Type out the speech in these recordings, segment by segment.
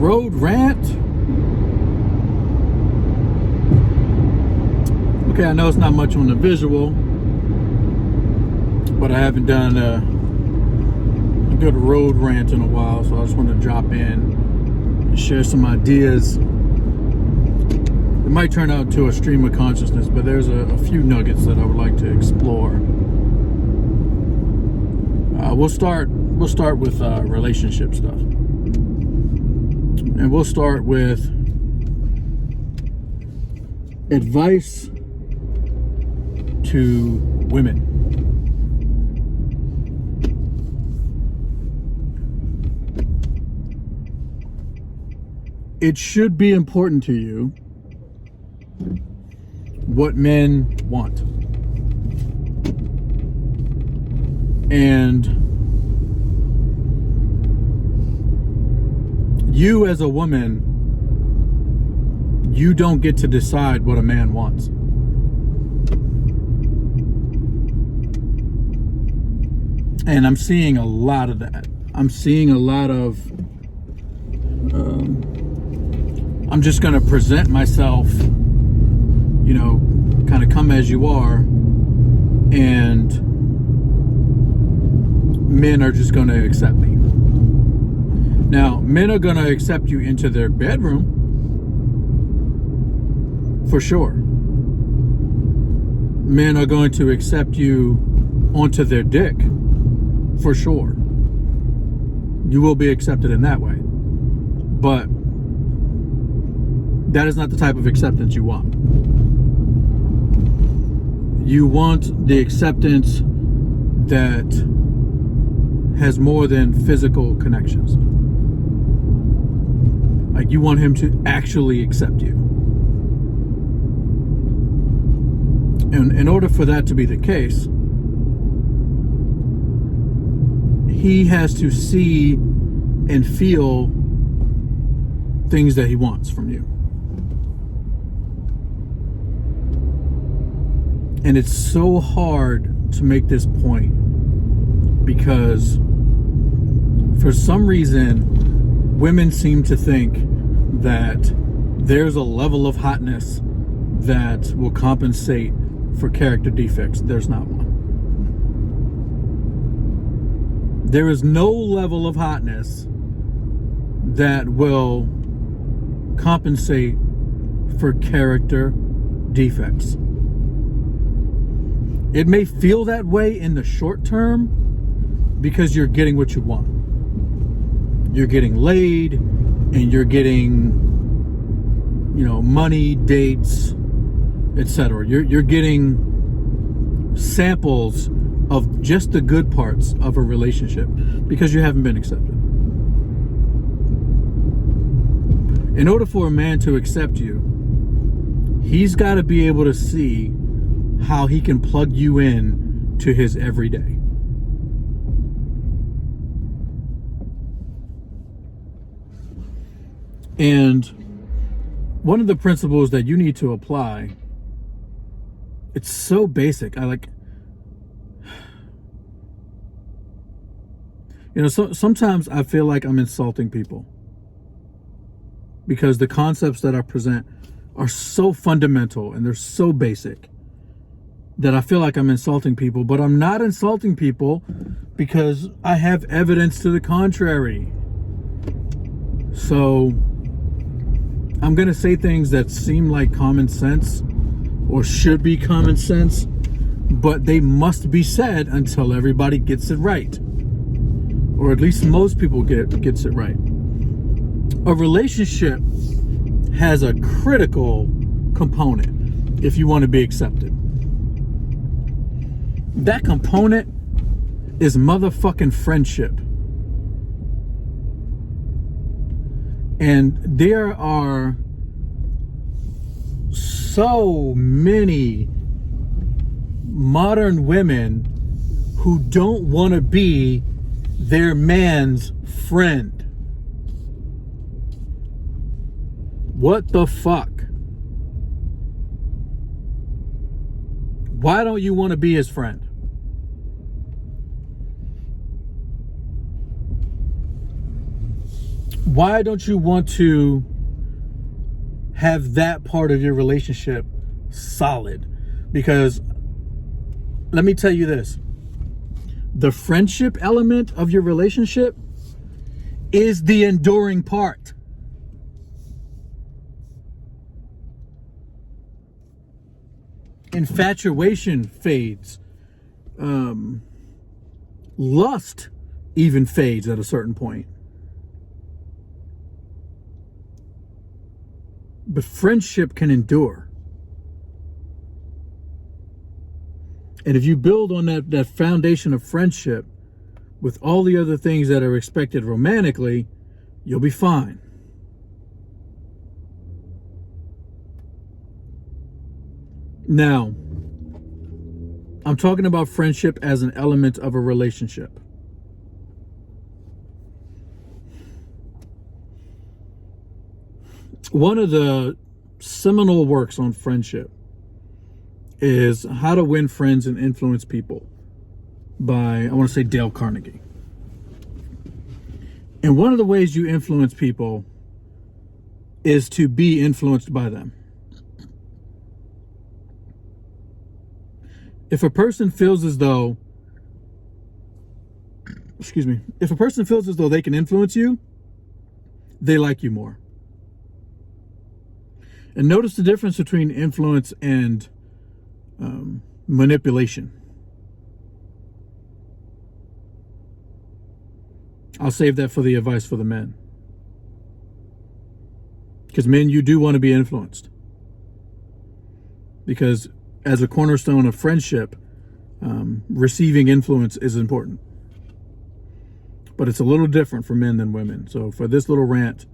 Road Rant. Okay, I know it's not much on the visual, but I haven't done a good road rant in a while, so I just want to drop in and share some ideas. It might turn out to a stream of consciousness, but there's a few nuggets that I would like to explore. We'll start with relationship stuff, and we'll start with advice to women. It should be important to you what men want. And you as a woman, you don't get to decide what a man wants. And I'm seeing a lot of that. I'm seeing a lot of I'm just going to present myself, kind of come as you are, and men are just going to accept me. Now, men are going to accept you into their bedroom, for sure. Men are going to accept you onto their dick, for sure. You will be accepted in that way. But that is not the type of acceptance you want. You want the acceptance that has more than physical connections. Like, you want him to actually accept you. And in order for that to be the case, he has to see and feel things that he wants from you. And it's so hard to make this point because for some reason, women seem to think that there's a level of hotness that will compensate for character defects. There's not one. There is no level of hotness that will compensate for character defects. It may feel that way in the short term because you're getting what you want. You're getting laid and you're getting, money, dates, etc. You're getting samples of just the good parts of a relationship because you haven't been accepted. In order for a man to accept you, he's got to be able to see how he can plug you in to his everyday. And one of the principles that you need to apply, it's so basic. Sometimes I feel like I'm insulting people because the concepts that I present are so fundamental and they're so basic that I feel like I'm insulting people, but I'm not insulting people because I have evidence to the contrary. So I'm going to say things that seem like common sense or should be common sense, but they must be said until everybody gets it right. Or at least most people gets it right. A relationship has a critical component if you want to be accepted. That component is motherfucking friendship. And there are so many modern women who don't want to be their man's friend. What the fuck? Why don't you want to be his friend? Why don't you want to have that part of your relationship solid? Because let me tell you this, the friendship element of your relationship is the enduring part. Infatuation fades. Lust even fades at a certain point. But friendship can endure. And if you build on that foundation of friendship with all the other things that are expected romantically, you'll be fine. Now, I'm talking about friendship as an element of a relationship. One of the seminal works on friendship is How to Win Friends and Influence People by, I want to say, Dale Carnegie. And one of the ways you influence people is to be influenced by them. If a person feels as though, if a person feels as though they can influence you, they like you more. And notice the difference between influence and manipulation. I'll save that for the advice for the men. Because men, you do want to be influenced. Because as a cornerstone of friendship, receiving influence is important. But it's a little different for men than women. So for this little rant,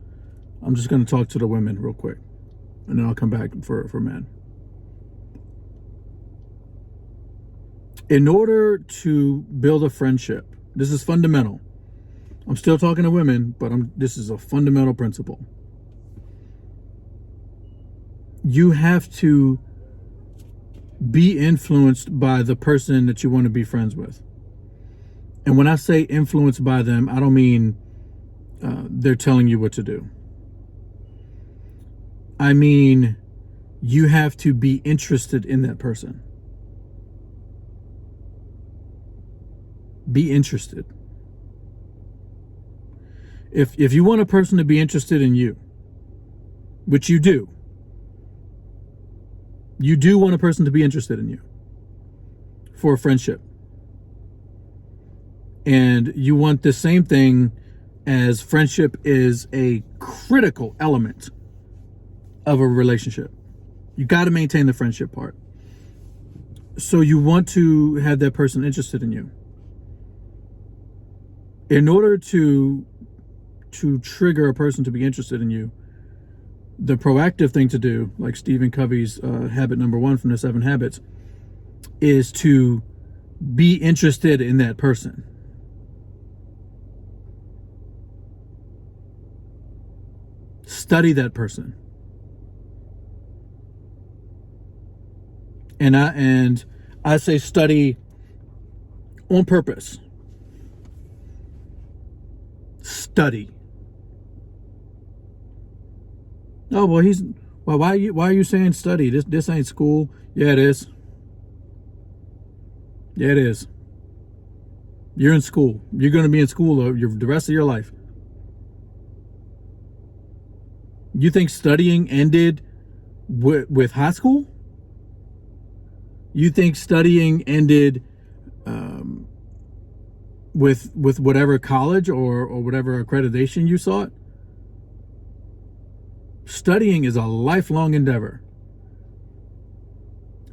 I'm just going to talk to the women real quick. And then I'll come back for men. In order to build a friendship, this is fundamental. I'm still talking to women, but this is a fundamental principle. You have to be influenced by the person that you want to be friends with. And when I say influenced by them, I don't mean they're telling you what to do. I mean, you have to be interested in that person. Be interested. If you want a person to be interested in you, which you do want a person to be interested in you for a friendship. And you want the same thing, as friendship is a critical element of a relationship. You got to maintain the friendship part. So you want to have that person interested in you. In order to trigger a person to be interested in you, the proactive thing to do, like Stephen Covey's habit number 1 from the 7 habits, is to be interested in that person. Study that person. And I say study on purpose. Study. Oh well, why are you saying study? This ain't school. Yeah, it is. Yeah, it is. You're in school. You're going to be in school the rest of your life. You think studying ended with high school? You think studying ended with whatever college or whatever accreditation you sought? Studying is a lifelong endeavor.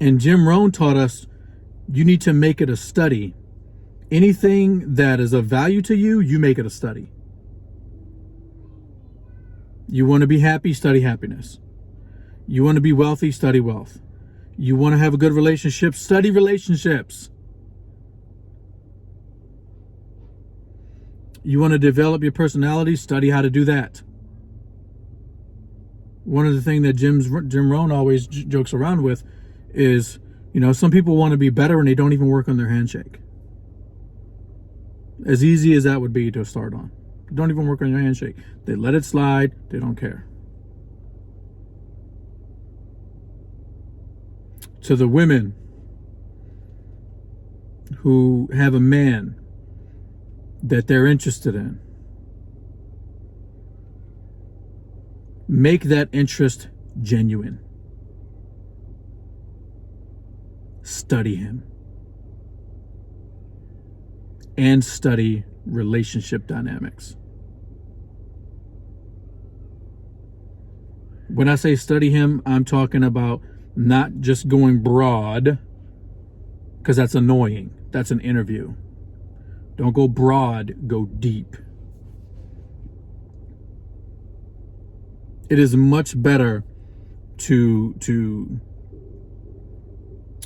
And Jim Rohn taught us you need to make it a study. Anything that is of value to you, you make it a study. You want to be happy, study happiness. You want to be wealthy, study wealth. You want to have a good relationship, study relationships. You want to develop your personality, study how to do that. One of the things that Jim Rohn always jokes around with is, some people want to be better and they don't even work on their handshake. As easy as that would be to start on. Don't even work on your handshake. They let it slide. They don't care. To the women who have a man that they're interested in, make that interest genuine. Study him. And study relationship dynamics. When I say study him, I'm talking about not just going broad, because that's annoying. That's an interview. Don't go broad, go deep. It is much better to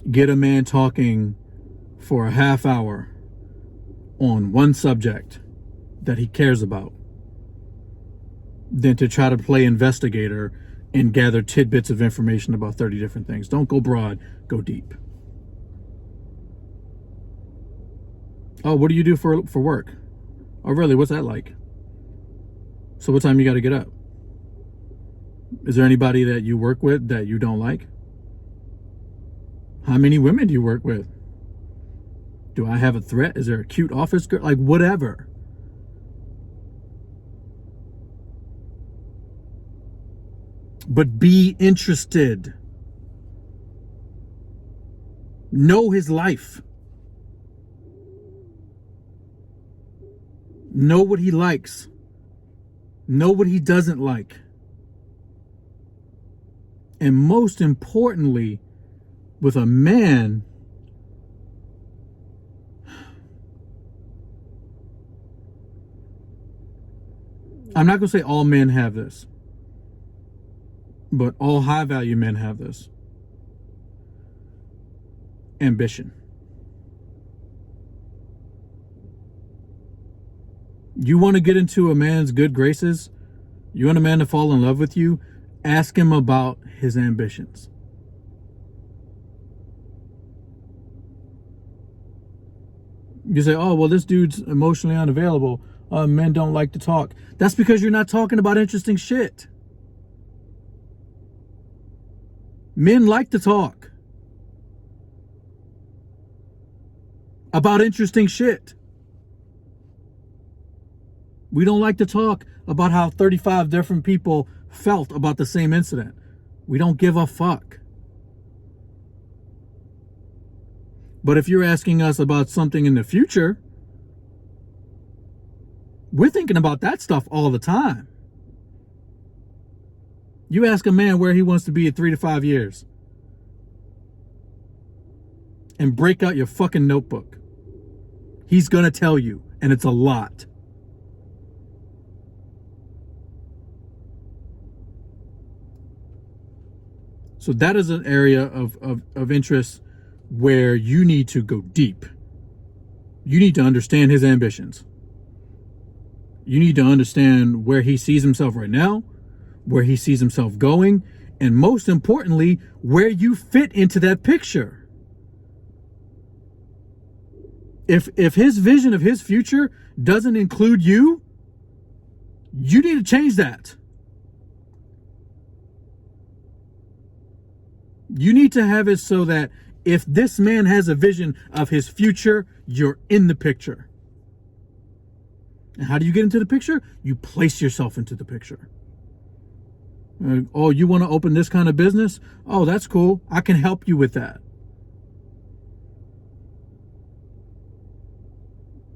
get a man talking for a half hour on one subject that he cares about than to try to play investigator and gather tidbits of information about 30 different things. Don't go broad, go deep. Oh, what do you do for work? Oh, really? What's that like? So what time you got to get up? Is there anybody that you work with that you don't like? How many women do you work with? Do I have a threat? Is there a cute office girl? Like, whatever. But be interested. Know his life. Know what he likes. Know what he doesn't like. And most importantly, with a man, I'm not going to say all men have this, but all high value men have this. Ambition. You want to get into a man's good graces? You want a man to fall in love with you? Ask him about his ambitions. You say, oh, well, this dude's emotionally unavailable. Men don't like to talk. That's because you're not talking about interesting shit. Men like to talk about interesting shit. We don't like to talk about how 35 different people felt about the same incident. We don't give a fuck. But if you're asking us about something in the future, we're thinking about that stuff all the time. You ask a man where he wants to be in 3 to 5 years and break out your fucking notebook. He's going to tell you, and it's a lot. So that is an area of interest where you need to go deep. You need to understand his ambitions. You need to understand where he sees himself right now, where he sees himself going, and most importantly, where you fit into that picture. If his vision of his future doesn't include you, you need to change that. You need to have it so that if this man has a vision of his future, you're in the picture. And how do you get into the picture? You place yourself into the picture. Oh, you want to open this kind of business? Oh, that's cool. I can help you with that.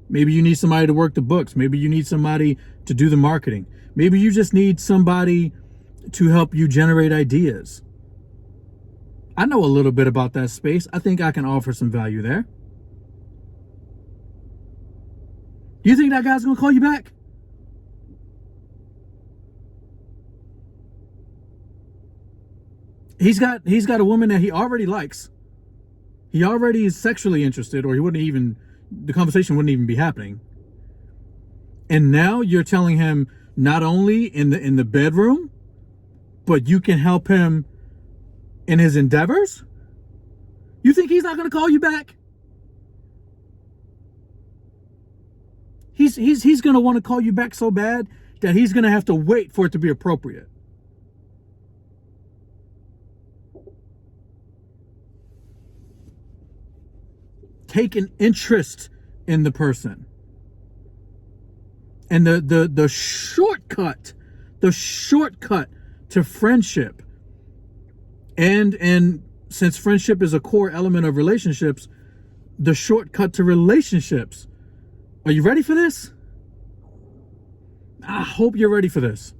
Maybe you need somebody to work the books. Maybe you need somebody to do the marketing. Maybe you just need somebody to help you generate ideas. I know a little bit about that space. I think I can offer some value there. Do you think that guy's going to call you back? He's got a woman that he already likes. He already is sexually interested, or the conversation wouldn't even be happening. And now you're telling him not only in the bedroom, but you can help him in his endeavors? You think he's not going to call you back? He's going to want to call you back so bad that he's going to have to wait for it to be appropriate. Take an interest in the person. And the shortcut to friendship, and since friendship is a core element of relationships, the shortcut to relationships. Are you ready for this? I hope you're ready for this.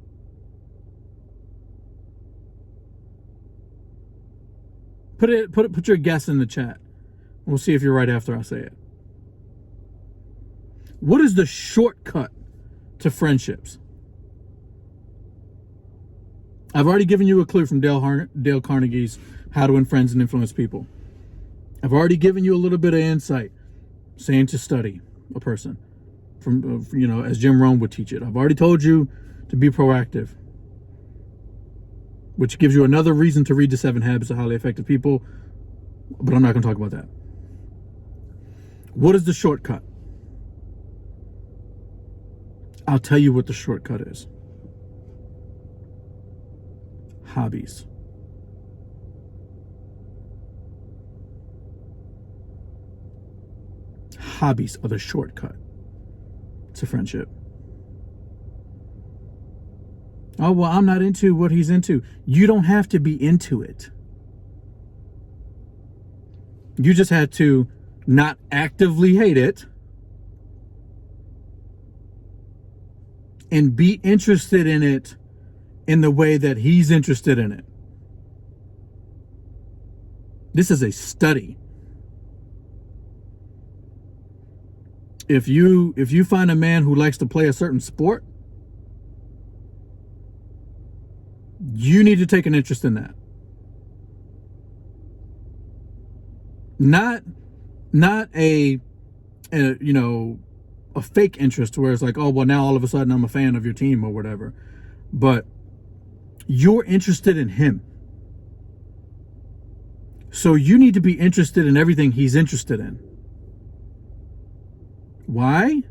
Put your guess in the chat. We'll see if you're right after I say it. What is the shortcut to friendships? I've already given you a clue from Dale Carnegie's How to Win Friends and Influence People. I've already given you a little bit of insight, saying to study a person, from as Jim Rohn would teach it. I've already told you to be proactive, which gives you another reason to read The 7 Habits of Highly Effective People, but I'm not going to talk about that. What is the shortcut? I'll tell you what the shortcut is. Hobbies. Hobbies are the shortcut to friendship. Oh, well, I'm not into what he's into. You don't have to be into it. You just had to not actively hate it and be interested in it in the way that he's interested in it. This is a study. If you find a man who likes to play a certain sport, you need to take an interest in that. Not a fake interest where it's like, oh, well, now all of a sudden I'm a fan of your team or whatever. But you're interested in him. So you need to be interested in everything he's interested in. Why?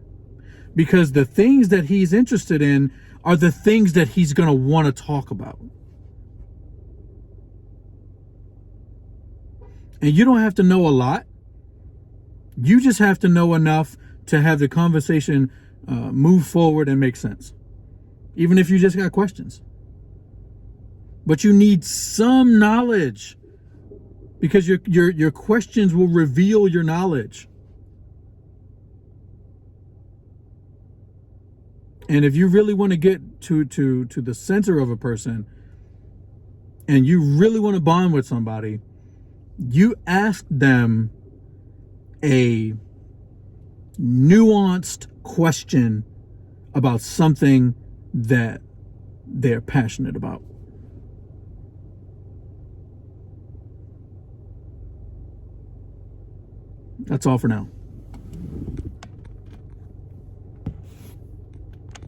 Because the things that he's interested in are the things that he's going to want to talk about. And you don't have to know a lot. You just have to know enough to have the conversation move forward and make sense. Even if you just got questions. But you need some knowledge, because your questions will reveal your knowledge. And if you really want to get to the center of a person, and you really want to bond with somebody, you ask them a nuanced question about something that they're passionate about. That's all for now.